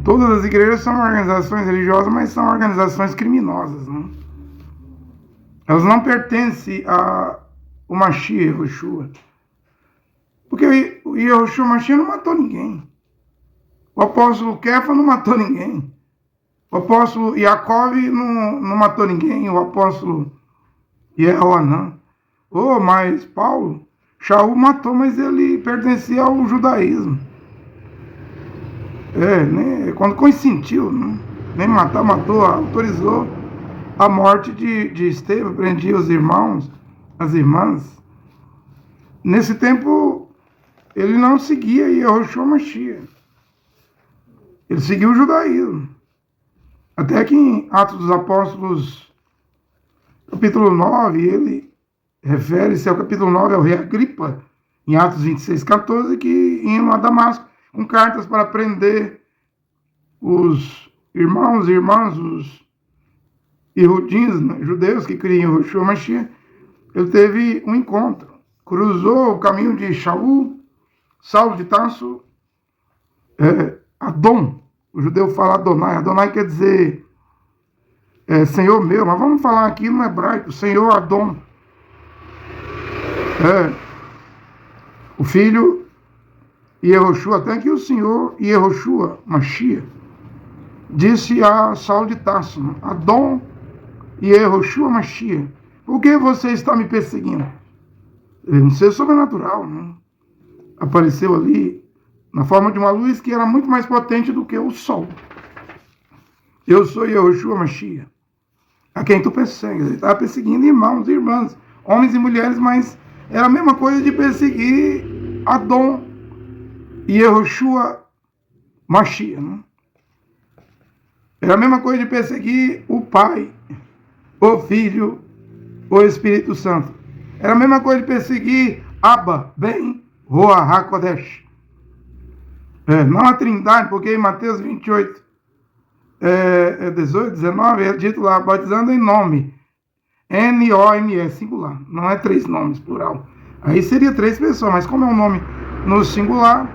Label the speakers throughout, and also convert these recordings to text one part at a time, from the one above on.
Speaker 1: Todas as igrejas são organizações religiosas, mas são organizações criminosas, né? Elas não pertencem ao Mashiach Yehoshua. Porque o Yehoshua Mashiach não matou ninguém. O apóstolo Kefa não matou ninguém. O apóstolo Yaakov não matou ninguém. O apóstolo Yehoanã. Mas Paulo, Shaul matou, mas ele pertencia ao judaísmo. Quando consentiu, né? Nem matar, matou, autorizou a morte de Estevão, prendia os irmãos, as irmãs. Nesse tempo, ele não seguia Yehoshua Mashiach. Ele seguiu o judaísmo. Até que em Atos dos Apóstolos, capítulo 9, ele refere-se ao capítulo 9, ao rei Agripa, em Atos 26, 14, que iam a Damasco com cartas para prender os irmãos e irmãs, os Yehudins, né, judeus que criam Yehoshua Mashiach. Ele teve um encontro. Cruzou o caminho de Shaul, Saulo de Tarso, Adom. O judeu fala Adonai. Adonai quer dizer Senhor meu, mas vamos falar aqui no hebraico, Senhor Adom. O filho Yehoshua, até que o Senhor Yehoshua Mashiach disse a Saulo de Tarso, né? Adom Yehoshua Mashiach, por que você está me perseguindo? Um ser sobrenatural, né? Apareceu ali na forma de uma luz que era muito mais potente do que o sol. Eu sou Yehoshua Mashiach, a quem tu persegues. Ele estava perseguindo irmãos e irmãs, homens e mulheres, mas era a mesma coisa de perseguir Adom e Yehoshua Mashiach, né? Era a mesma coisa de perseguir o Pai, o Filho, o Espírito Santo. Era a mesma coisa de perseguir Abba, Ben, Ruach HaKodesh. Não a Trindade, porque em Mateus 28, 18, 19, é dito lá, batizando em nome. N-O-M-E, singular. Não é 3 nomes, plural. Aí seria 3 pessoas, mas como é um nome no singular,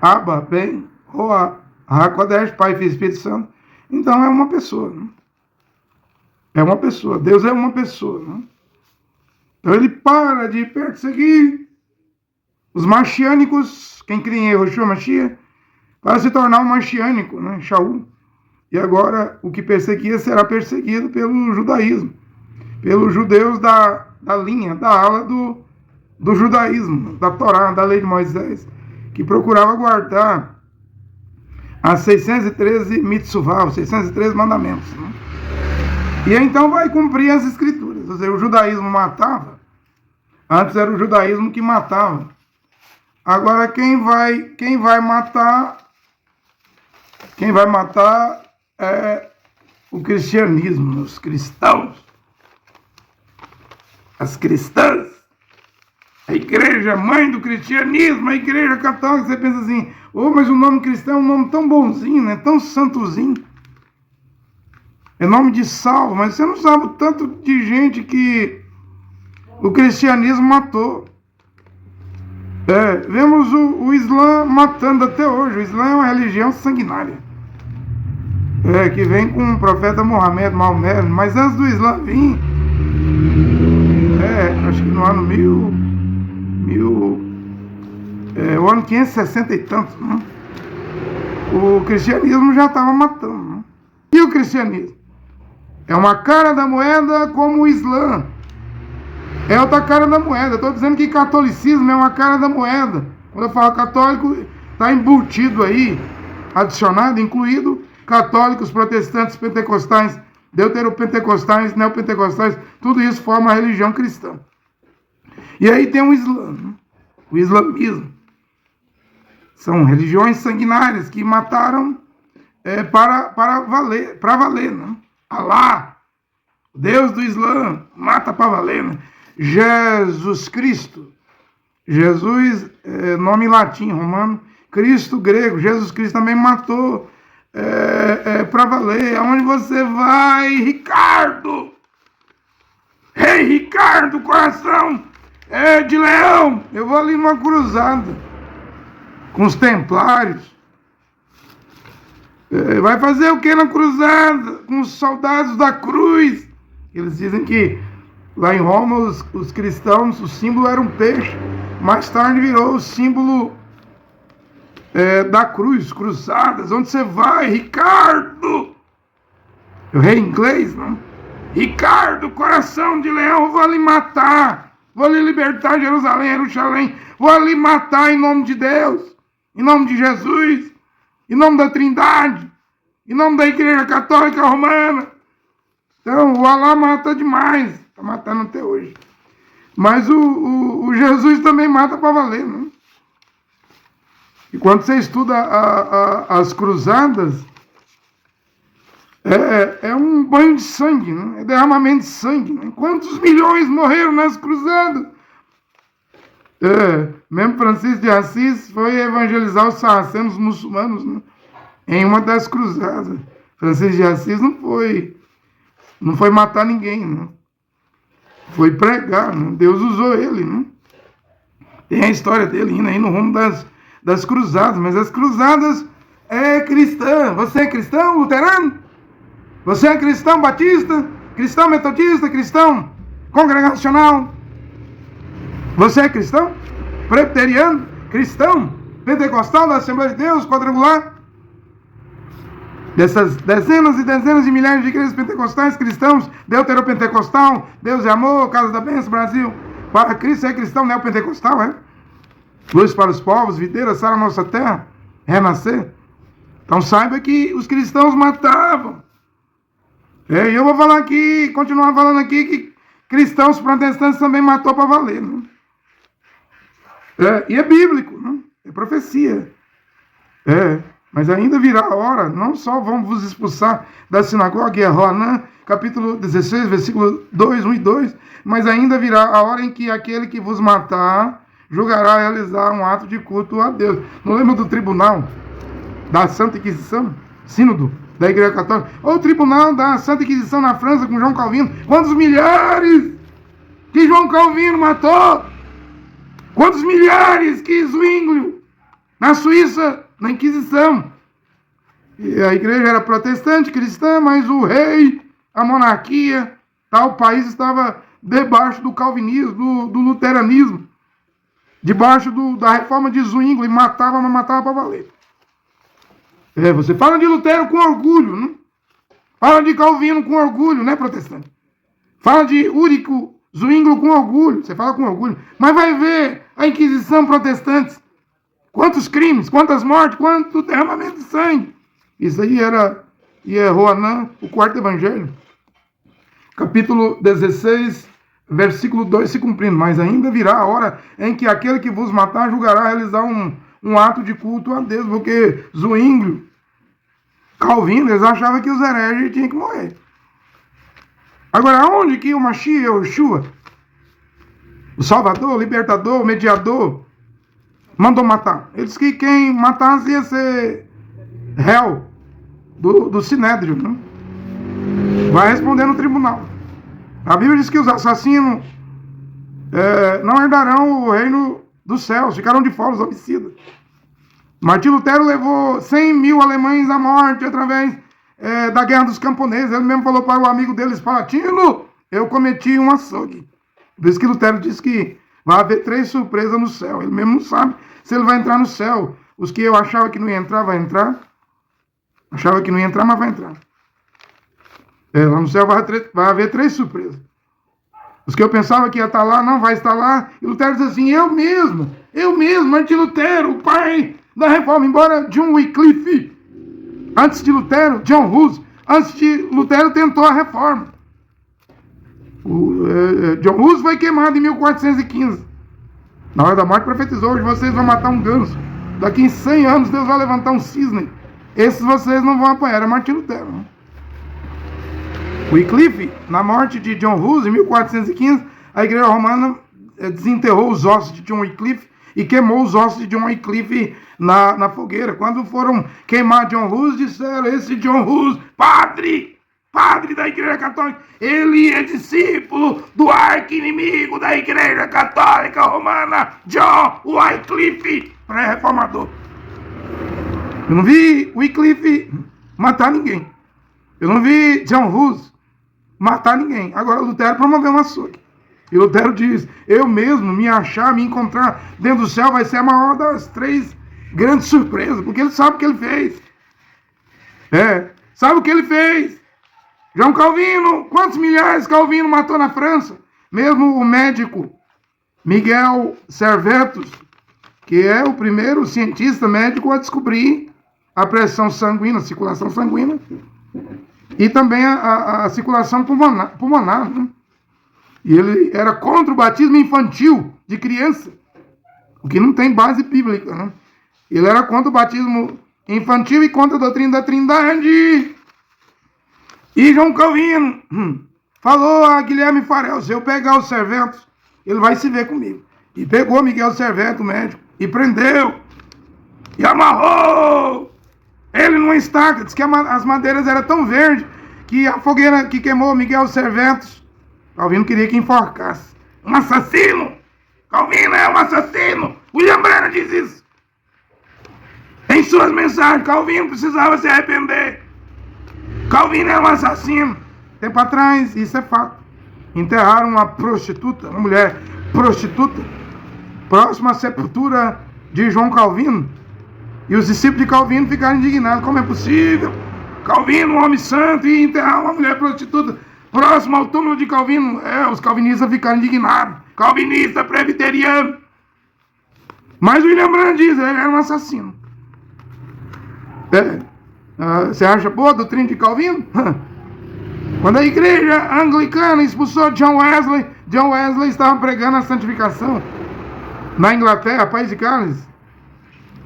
Speaker 1: Abba, Ben, Ruach HaKodesh, Pai, Filho e Espírito Santo, então é uma pessoa, né? É uma pessoa. Deus é uma pessoa, né? Então ele para de perseguir os mashiânicos, quem cria em Yehoshua Mashiach, para se tornar um mashiânico, né? Shaul. E agora o que perseguia será perseguido pelo judaísmo, pelos judeus da linha, da ala do judaísmo, da Torá, da lei de Moisés, que procurava guardar as 613 mitzvah, os 613 mandamentos, né? E então vai cumprir as escrituras. Ou seja, o judaísmo matava. Antes era o judaísmo que matava. Agora quem vai matar é o cristianismo, os cristãos, as cristãs, a igreja mãe do cristianismo, a igreja católica. Você pensa assim, mas o nome cristão é um nome tão bonzinho, né? Tão santozinho. É nome de salvo, mas você não sabe o tanto de gente que o cristianismo matou. Vemos o Islã matando até hoje. O Islã é uma religião sanguinária. Que vem com o profeta Maomé, mas antes do Islã vir, acho que no ano o ano 560 e tantos, né? O cristianismo já estava matando, né? E o cristianismo? É uma cara da moeda como o Islã. É outra cara da moeda. Eu estou dizendo que catolicismo é uma cara da moeda. Quando eu falo católico, está embutido aí, adicionado, incluído católicos, protestantes, pentecostais, deuteropentecostais, neopentecostais, tudo isso forma a religião cristã. E aí tem o Islã, né? O islamismo. São religiões sanguinárias que mataram para valer, né? Alá, Deus do Islã, mata para valer, né? Jesus Cristo. Jesus, nome latim, romano. Cristo, grego. Jesus Cristo também matou para valer. Aonde você vai, Ricardo? Ei, Ricardo, coração de leão. Eu vou ali numa cruzada com os templários. Vai fazer o que na cruzada com os soldados da cruz? Eles dizem que lá em Roma os cristãos, o símbolo era um peixe. Mais tarde virou o símbolo da cruz, cruzadas. Onde você vai, Ricardo? Eu rei inglês, não? Ricardo, coração de leão, vou lhe matar. Vou lhe libertar Jerusalém. Vou lhe matar em nome de Deus, em nome de Jesus, em nome da Trindade, em nome da Igreja Católica Romana. Então, o Alá mata demais. Está matando até hoje. Mas o Jesus também mata para valer, né? E quando você estuda as cruzadas, é um banho de sangue, né? É derramamento de sangue. Né? Quantos milhões morreram nas cruzadas? Mesmo Francisco de Assis foi evangelizar os sarracenos muçulmanos, né? Em uma das cruzadas. Francisco de Assis não foi matar ninguém, né? Foi pregar, né? Deus usou ele, né? Tem a história dele indo aí no rumo das cruzadas, mas as cruzadas é cristã. Você é cristão luterano? Você é cristão batista? Cristão metodista? Cristão congregacional? Você é cristão presbiteriano? Cristão pentecostal da Assembleia de Deus quadrangular? Dessas dezenas e dezenas de milhares de igrejas pentecostais, cristãos, deuteropentecostal, Deus é amor, Casa da Bênção, Brasil, para Cristo é cristão neopentecostal, é? Luz para os povos, videira, sal a nossa terra, renascer. Então saiba que os cristãos matavam. E eu vou falar aqui, continuar falando aqui, que cristãos protestantes também matou para valer, né? E é bíblico, né? É profecia. Mas ainda virá a hora, não só vão vos expulsar da sinagoga, é Roanã, capítulo 16, versículo 2, 1 e 2, mas ainda virá a hora em que aquele que vos matar julgará realizar um ato de culto a Deus. Não lembra do tribunal da Santa Inquisição? Sínodo da Igreja Católica? Ou o tribunal da Santa Inquisição na França com João Calvino? Quantos milhares que João Calvino matou? Quantos milhares que Zwinglio na Suíça, na Inquisição? E a igreja era protestante, cristã, mas o rei, a monarquia, o país estava debaixo do calvinismo, do luteranismo, debaixo da reforma de Zwinglio, e matava, mas matava para valer. Você fala de Lutero com orgulho, né? Fala de Calvino com orgulho, né, protestante? Fala de Úrico Zwinglio com orgulho, você fala com orgulho, mas vai ver a Inquisição protestante. Quantos crimes, quantas mortes, quanto derramamento de sangue. Isso aí era Roanã, o quarto evangelho. Capítulo 16, versículo 2 se cumprindo. Mas ainda virá a hora em que aquele que vos matar julgará realizar um ato de culto a Deus. Porque Zwinglio, Calvino, eles achavam que os hereges tinham que morrer. Agora, onde que o Mashiach, o Yeshua, o Salvador, o Libertador, o Mediador, mandou matar? Ele disse que quem matasse ia ser réu do Sinédrio, né? Vai responder no tribunal. A Bíblia diz que os assassinos não herdarão o reino dos céus, ficaram de fora os homicidas. Martim Lutero levou 100 mil alemães à morte através da guerra dos camponeses. Ele mesmo falou para o amigo dele, Palatino, eu cometi um açougue. Por isso que Lutero disse que vai haver 3 surpresas no céu. Ele mesmo não sabe se ele vai entrar no céu. Os que eu achava que não ia entrar, vai entrar. Achava que não ia entrar, mas vai entrar. Lá no céu vai haver 3 surpresas. Os que eu pensava que ia estar lá, não vai estar lá. E Lutero diz assim, eu mesmo, Martim Lutero, o pai da reforma, embora John Wycliffe, antes de Lutero, John Hus, antes de Lutero tentou a reforma. John Hus foi queimado em 1415. Na hora da morte profetizou, hoje vocês vão matar um ganso. Daqui em 100 anos Deus vai levantar um cisne. Esses vocês não vão apanhar. Era Martim Lutero. Né? Wycliffe, na morte de John Hus, em 1415, a igreja romana desenterrou os ossos de John Wycliffe e queimou os ossos de John Wycliffe na fogueira. Quando foram queimar John Hus, disseram, esse John Hus, padre da igreja católica, ele é discípulo do arqui-inimigo da igreja católica romana, John Wycliffe, pré-reformador. Eu não vi Wycliffe matar ninguém. Eu não vi John Hus matar ninguém. Agora, Lutero promoveu um açougue. E Lutero diz, eu mesmo me achar, me encontrar dentro do céu vai ser a maior das 3 grandes surpresas, porque ele sabe o que ele fez. Sabe o que ele fez? João Calvino, quantos milhares Calvino matou na França? Mesmo o médico Miguel Servetus, que é o primeiro cientista médico a descobrir a pressão sanguínea, a circulação sanguínea, e também a circulação pulmonar, né? E ele era contra o batismo infantil de criança, o que não tem base bíblica, né? Ele era contra o batismo infantil e contra a doutrina da Trindade. E João Calvino falou a Guilherme Farel, se eu pegar os Servetos, ele vai se ver comigo. E pegou Miguel Serveto, o médico, e prendeu, e amarrou ele numa estaca. Diz que as madeiras eram tão verdes que a fogueira que queimou Miguel Servetos, Calvino queria que enforcasse. Um assassino! Calvino é um assassino! William Branham diz isso. Em suas mensagens, Calvino precisava se arrepender. Calvino é um assassino. Tempo atrás, isso é fato, enterraram uma prostituta, uma mulher prostituta, próxima à sepultura de João Calvino. E os discípulos de Calvino ficaram indignados. Como é possível Calvino, um homem santo, e enterrar uma mulher prostituta próximo ao túmulo de Calvino? Os calvinistas ficaram indignados. Calvinista, presbiteriano. Mas William Branham diz, ele era um assassino. Você acha boa a doutrina de Calvino? Quando a igreja anglicana expulsou John Wesley estava pregando a santificação na Inglaterra, país de Gales,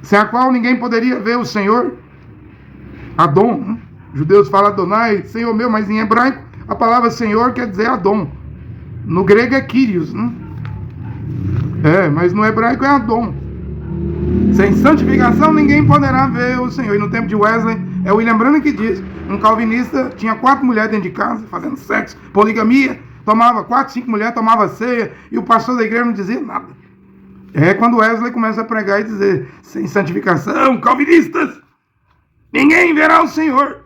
Speaker 1: sem a qual ninguém poderia ver o Senhor. Adon, os judeus falam Adonai, Senhor meu, mas em hebraico a palavra Senhor quer dizer Adon. No grego é Kyrios, né? Mas no hebraico é Adon. Sem santificação ninguém poderá ver o Senhor. E no tempo de Wesley, é William Branham que diz, um calvinista tinha 4 mulheres dentro de casa, fazendo sexo, poligamia, tomava 4, 5 mulheres, tomava ceia, e o pastor da igreja não dizia nada. Quando Wesley começa a pregar e dizer, sem santificação, calvinistas, ninguém verá o Senhor.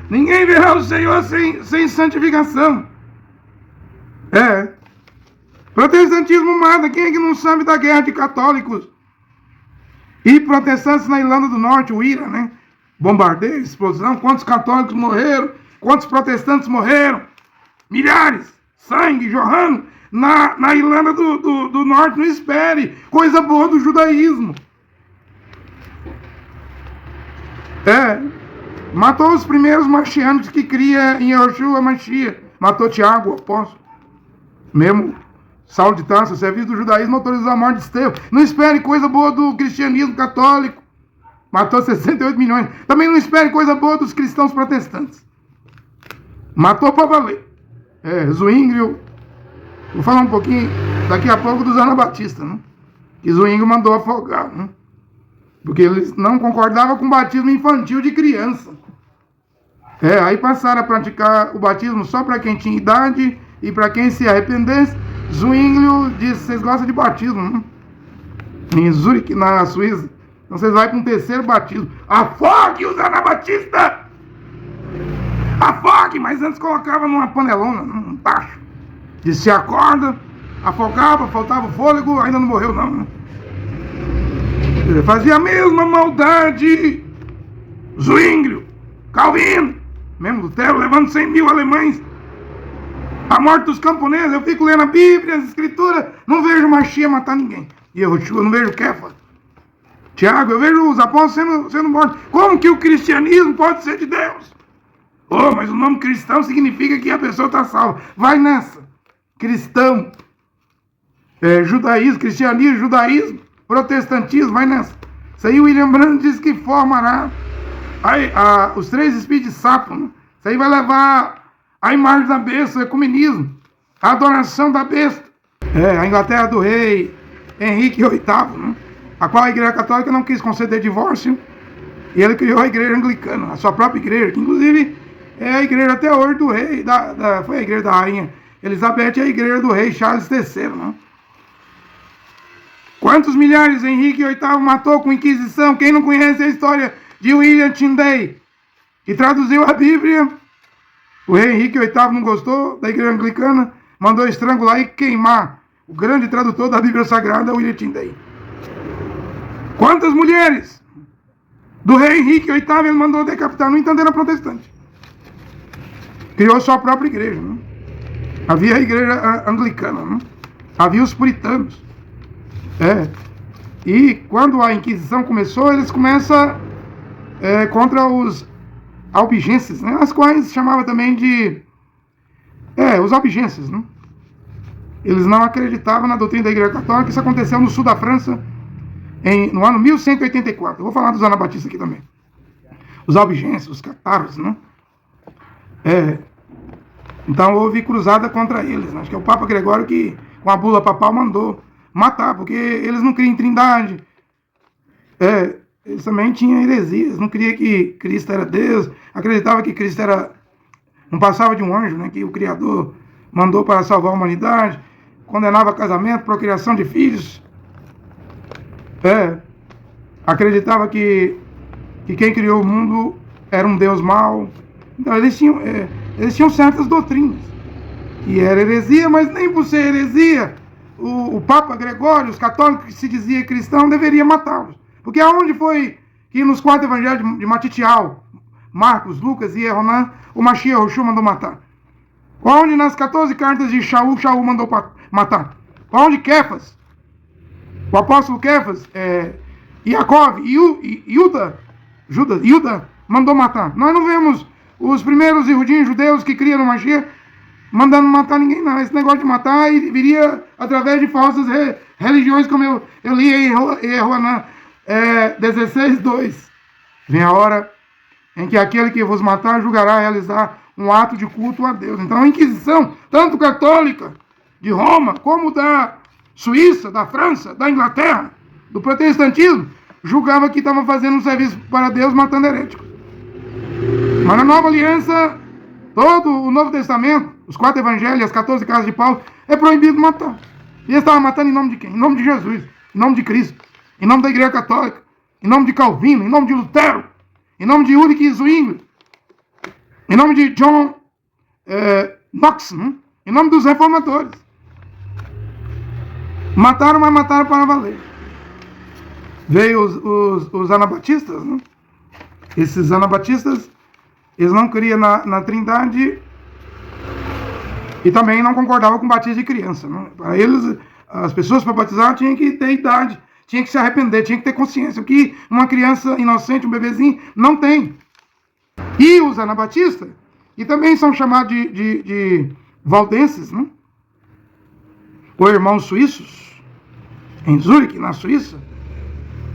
Speaker 1: Ninguém verá o Senhor sem santificação. Protestantismo mata. Quem é que não sabe da guerra de católicos e protestantes na Irlanda do Norte, o IRA, né? Bombardeio, explosão, quantos católicos morreram, quantos protestantes morreram, milhares, sangue jorrando na Irlanda do Norte. Não espere coisa boa do judaísmo. Matou os primeiros marcianos que cria em Yoshua Mashiach. Matou Tiago, o apóstolo. Mesmo Saulo de Tarso, serviço do judaísmo, autorizou a morte de Estevão. Não espere coisa boa do cristianismo católico. Matou 68 milhões. Também não espere coisa boa dos cristãos protestantes. Matou para valer. Zwinglio. Vou falar um pouquinho daqui a pouco dos anabatistas, né? Que Zwinglio mandou afogar, né? Porque eles não concordavam com o batismo infantil de criança. Aí passaram a praticar o batismo só para quem tinha idade e para quem se arrependesse. Zwinglio disse, vocês gostam de batismo, né? Em Zurique, na Suíça. Então vocês vão para um terceiro batismo. Afogue os anabatistas! Afogue! Mas antes colocava numa panelona, num tacho. Disse, se acorda, afogava, faltava fôlego, ainda não morreu não, né? Fazia a mesma maldade. Zwinglio, Calvino, mesmo Lutero, levando 100 mil alemães. A morte dos camponeses, eu fico lendo a Bíblia, as Escrituras, não vejo Mashiach matar ninguém. E eu não vejo Kefa. Tiago, eu vejo os apóstolos sendo mortos. Como que o cristianismo pode ser de Deus? Mas o nome cristão significa que a pessoa está salva. Vai nessa. Cristão. Judaísmo, cristianismo, judaísmo, protestantismo, vai nessa. Isso aí o William Branham diz que formará os 3 espíritos de sapo, né? Isso aí vai levar a imagem da besta, o ecumenismo, a adoração da besta. A Inglaterra do rei Henrique VIII, né? A qual a igreja católica não quis conceder divórcio, e ele criou a igreja anglicana, a sua própria igreja, que inclusive é a igreja até hoje do rei, foi a igreja da rainha Elizabeth e a igreja do rei Charles III, né? Quantos milhares Henrique VIII matou com Inquisição? Quem não conhece a história de William Tyndale, que traduziu a Bíblia. O rei Henrique VIII não gostou da igreja anglicana, mandou estrangular e queimar o grande tradutor da Bíblia Sagrada, William Tyndale. Quantas mulheres do rei Henrique VIII ele mandou decapitar? No entanto, era protestante. Criou sua própria igreja. Né? Havia a igreja anglicana. Né? Havia os puritanos. E quando a Inquisição começou, eles começam contra os albigenses, né? As quais chamava também de os albigenses, né? Eles não acreditavam na doutrina da Igreja Católica. Isso aconteceu no sul da França no ano 1184. Eu vou falar dos anabatistas aqui também. Os albigenses, os cataros, né? Então houve cruzada contra eles, né? Acho que é o Papa Gregório que, com a bula papal, mandou matar, porque eles não criam em trindade. Eles também tinham heresias, não criam que Cristo era Deus, acreditava que Cristo não passava de um anjo, né? Que o Criador mandou para salvar a humanidade, condenava casamento, procriação de filhos. Acreditava que quem criou o mundo era um Deus mau. Então eles tinham certas doutrinas, que era heresia, mas nem por ser heresia, o Papa Gregório, os católicos que se dizia cristão, deveria matá-los. Porque aonde foi que nos 4 evangelhos de Matitial, Marcos, Lucas e Ronan, o Mashiach Yahushua mandou matar? Onde nas 14 cartas de Shaul mandou matar? Onde Kefas, o apóstolo Kefas, Yaakov e Judas mandou matar? Nós não vemos os primeiros judeus que criam no Mashiach mandando matar ninguém, não. Esse negócio de matar viria através de falsas religiões, como eu li em Ronan 16:2. Vem a hora em que aquele que vos matar julgará realizar um ato de culto a Deus. Então a Inquisição, tanto católica de Roma, como da Suíça, da França, da Inglaterra, do protestantismo, julgava que estava fazendo um serviço para Deus matando heréticos. Mas na Nova Aliança, todo o Novo Testamento, os 4 evangelhos, as 14 casas de Paulo, é proibido matar. E eles estavam matando em nome de quem? Em nome de Jesus, em nome de Cristo, em nome da Igreja Católica, em nome de Calvino, em nome de Lutero, em nome de Ulrich Zwingli, em nome de John Knox, né? Em nome dos reformadores. Mataram, mas mataram para valer. Veio os anabatistas, né? Esses anabatistas, eles não criam na trindade e também não concordavam com o batismo de criança. Né? Para eles, as pessoas para batizar tinham que ter idade, tinham que se arrepender, tinham que ter consciência, o que uma criança inocente, um bebezinho, não tem. E os anabatistas, que também são chamados de valdenses, né? Ou irmãos suíços, em Zurique, na Suíça,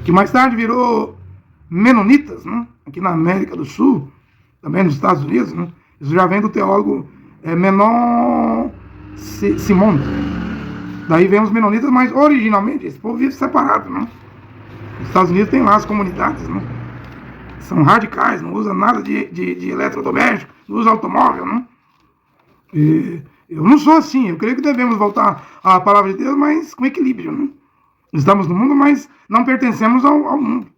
Speaker 1: que mais tarde virou menonitas, né? Aqui na América do Sul, também nos Estados Unidos, né? Isso já vem do teólogo Menon Simon. Daí vem os menonitas, mas originalmente esse povo vive separado, né? Nos Estados Unidos tem lá as comunidades, né? São radicais, não usam nada de eletrodoméstico, não usam automóvel, né? E eu não sou assim, eu creio que devemos voltar à palavra de Deus, mas com equilíbrio, né? Estamos no mundo, mas não pertencemos ao mundo.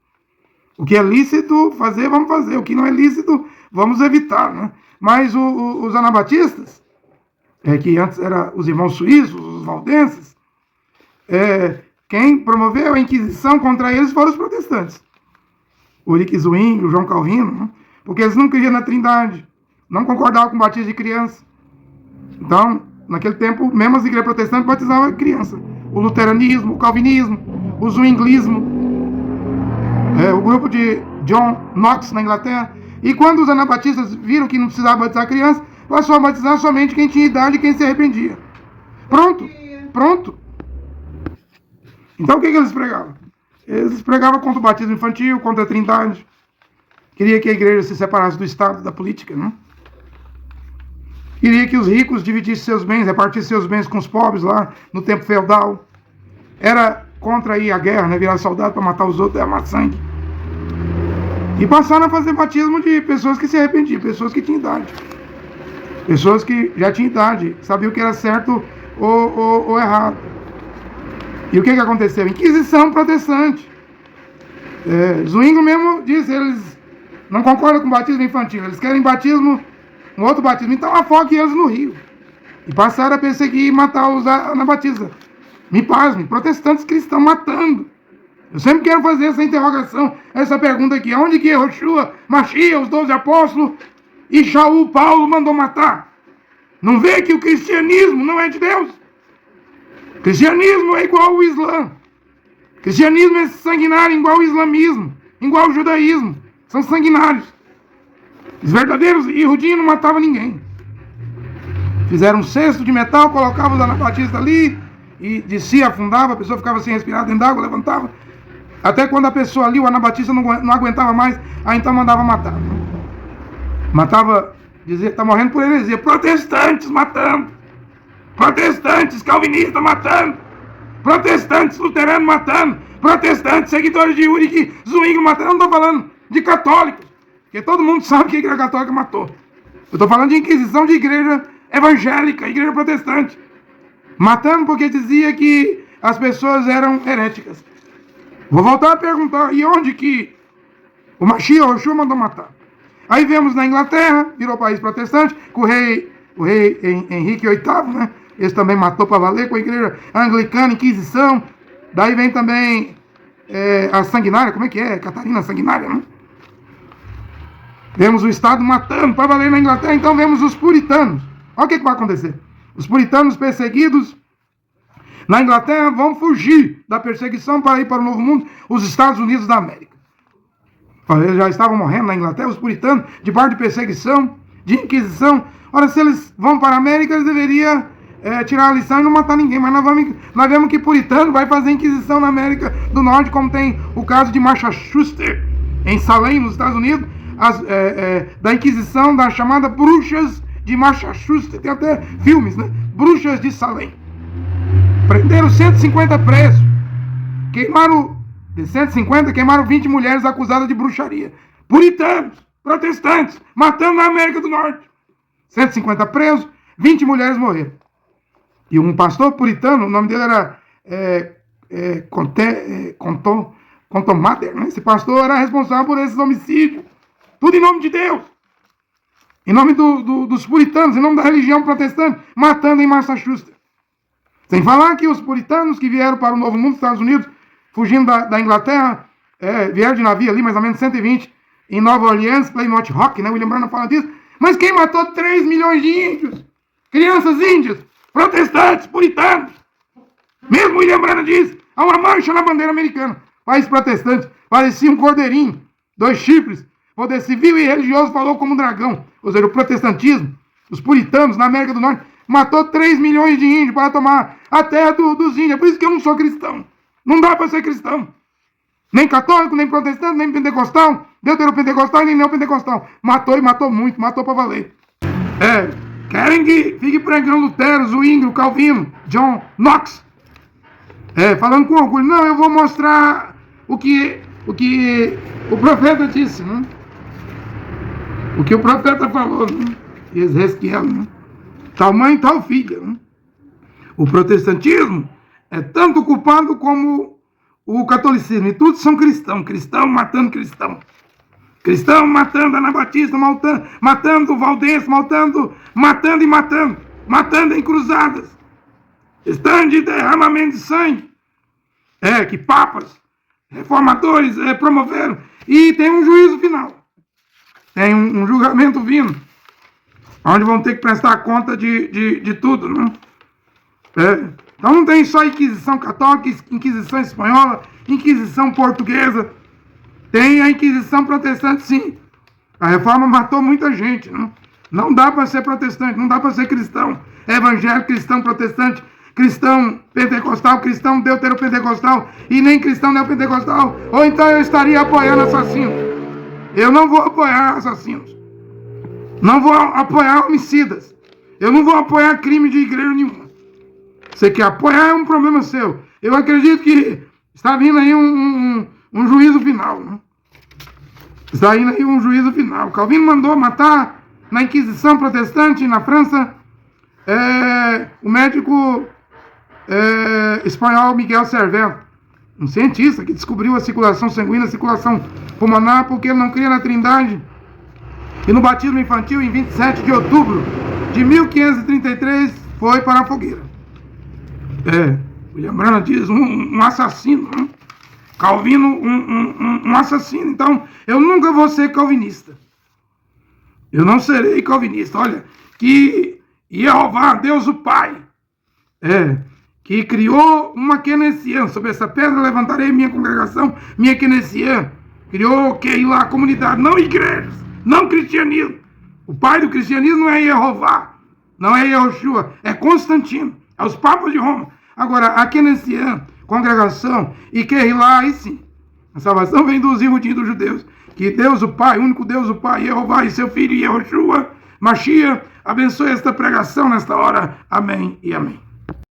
Speaker 1: O que é lícito fazer, vamos fazer. O que não é lícito, vamos evitar, né? Mas os anabatistas, que antes eram os irmãos suíços, os valdenses, quem promoveu a Inquisição contra eles foram os protestantes. O Ulrich Zwingli, o João Calvino, né? Porque eles não criam na trindade, não concordavam com o batismo de criança. Então, naquele tempo, mesmo as igrejas protestantes batizavam criança. O luteranismo, o calvinismo, o zwinglismo, o grupo de John Knox na Inglaterra. E quando os anabatistas viram que não precisava batizar criança, passou a batizar somente quem tinha idade e quem se arrependia. Pronto. Então o que eles pregavam? Eles pregavam contra o batismo infantil, contra a trindade. Queria que a igreja se separasse do Estado, da política, né? Queria que os ricos dividissem seus bens, repartissem seus bens com os pobres lá no tempo feudal. Era contra aí a guerra, né? Virar soldado para matar os outros, derramar sangue. E passaram a fazer batismo de pessoas que se arrependiam, pessoas que tinham idade. Pessoas que já tinham idade, sabiam o que era certo ou errado. E o que aconteceu? Inquisição protestante. Zwingli mesmo disse, eles não concordam com batismo infantil. Eles querem batismo, um outro batismo. Então afogue eles no rio. E passaram a perseguir e matar os anabatistas. Me pasmem, protestantes cristãos matando. Eu sempre quero fazer essa interrogação, essa pergunta aqui. Onde que Yoshua, Mashiach, os 12 apóstolos e Shaul, Paulo mandou matar? Não vê que o cristianismo não é de Deus? O cristianismo é igual ao Islã. O cristianismo é sanguinário igual ao islamismo, igual ao judaísmo. São sanguinários. Os verdadeiros Yehudim não matavam ninguém. Fizeram um cesto de metal, colocavam os anabatistas ali e descia, afundava, a pessoa ficava sem respirar dentro d'água, levantava. Até quando a pessoa ali, o anabatista não aguentava mais, aí então mandava matar. Matava, dizia, tá morrendo por heresia. Protestantes matando. Protestantes calvinistas matando. Protestantes luteranos matando. Protestantes seguidores de Urique Zwingli matando. Eu não tô falando de católicos, porque todo mundo sabe que a igreja católica matou. Eu tô falando de inquisição de igreja evangélica, igreja protestante. Matando porque dizia que as pessoas eram heréticas. Vou voltar a perguntar, e onde que o Mashiach, o Yoshua mandou matar? Aí vemos na Inglaterra, virou país protestante, com o rei Henrique VIII, né? Esse também matou para valer, com a igreja anglicana, Inquisição. Daí vem também a sanguinária, como é que é? Catarina Sanguinária, né? Vemos o Estado matando para valer na Inglaterra, então vemos os puritanos. Olha o que vai acontecer. Os puritanos perseguidos na Inglaterra vão fugir da perseguição para ir para o Novo Mundo, os Estados Unidos da América. Eles já estavam morrendo na Inglaterra, os puritanos, debaixo de perseguição, de inquisição. Ora, se eles vão para a América, eles deveriam tirar a lição e não matar ninguém. Mas nós vemos que puritano vai fazer inquisição na América do Norte, como tem o caso de Massachusetts, em Salem, nos Estados Unidos, da inquisição das chamadas bruxas de Massachusetts. Tem até filmes, né? Bruxas de Salem. Prenderam 150 presos. Queimaram 20 mulheres acusadas de bruxaria. Puritanos, protestantes, matando na América do Norte. 150 presos, 20 mulheres morreram. E um pastor puritano, o nome dele era Contomater, né? Esse pastor era responsável por esses homicídios. Tudo em nome de Deus. Em nome dos puritanos, em nome da religião protestante, matando em Massachusetts. Sem falar que os puritanos que vieram para o Novo Mundo, Estados Unidos, fugindo da Inglaterra, vieram de navio ali, mais ou menos 120, em Nova Orleans, Plymouth Rock, né? William Branham fala disso. Mas quem matou 3 milhões de índios? Crianças índias, protestantes, puritanos. Mesmo William Branham diz, há uma mancha na bandeira americana. País protestante, parecia um cordeirinho, 2 chifres. Poder civil e religioso falou como um dragão. Ou seja, o protestantismo, os puritanos na América do Norte, matou 3 milhões de índios para tomar a terra dos índios. Por isso que eu não sou cristão. Não dá para ser cristão. Nem católico, nem protestante, nem pentecostal. Deuteropentecostal e nem neopentecostal. Matou e matou muito. Matou para valer. Querem que fique pregando Lutero, Zwingli, Calvino, John Knox. Falando com orgulho. Não, eu vou mostrar o que o profeta disse, né? O que o profeta falou, né? Ezequiel, né? Tal mãe, tal filha. Né? O protestantismo é tanto culpado como o catolicismo. E todos são cristãos. Cristão matando cristão. Cristão matando Anabatista, matando Valdense, matando e matando. Matando em cruzadas. Estão de derramamento de sangue. Que papas, reformadores promoveram. E tem um juízo final. Tem um julgamento vindo. Onde vão ter que prestar conta de tudo, né? Então não tem só Inquisição Católica, Inquisição Espanhola, Inquisição Portuguesa. Tem a Inquisição Protestante, sim. A Reforma matou muita gente, né? Não dá para ser protestante, não dá para ser cristão. Evangélico, cristão protestante, cristão pentecostal, cristão deuteropentecostal e nem cristão neopentecostal. Ou então eu estaria apoiando assassinos. Eu não vou apoiar assassinos. Não vou apoiar homicidas. Eu não vou apoiar crime de igreja nenhuma. Você quer apoiar é um problema seu. Eu acredito que está vindo aí um juízo final. Né? Está vindo aí um juízo final. Calvino mandou matar na Inquisição Protestante na França o médico espanhol Miguel Servet. um cientista que descobriu a circulação sanguínea, a circulação pulmonar, porque ele não cria na Trindade. E no batismo infantil, em 27 de outubro de 1533, foi para a fogueira. William Branham diz, um assassino. Calvino, um assassino. Então, eu nunca vou ser calvinista. Eu não serei calvinista. Olha, que Jeová, Deus o Pai, que criou uma keynesiana. Sobre essa pedra levantarei minha congregação, minha keynesiana. Criou que lá a comunidade, não igrejas, não cristianismo. O pai do cristianismo não é Jeová, não é Yehoshua, é Constantino, é os papas de Roma. Agora, a keynesiana, congregação, e que lá, aí sim, a salvação vem dos iludidos dos judeus. Que Deus o Pai, único Deus o Pai, Jeová e seu Filho Yehoshua, Mashiach, abençoe esta pregação nesta hora. Amém e amém.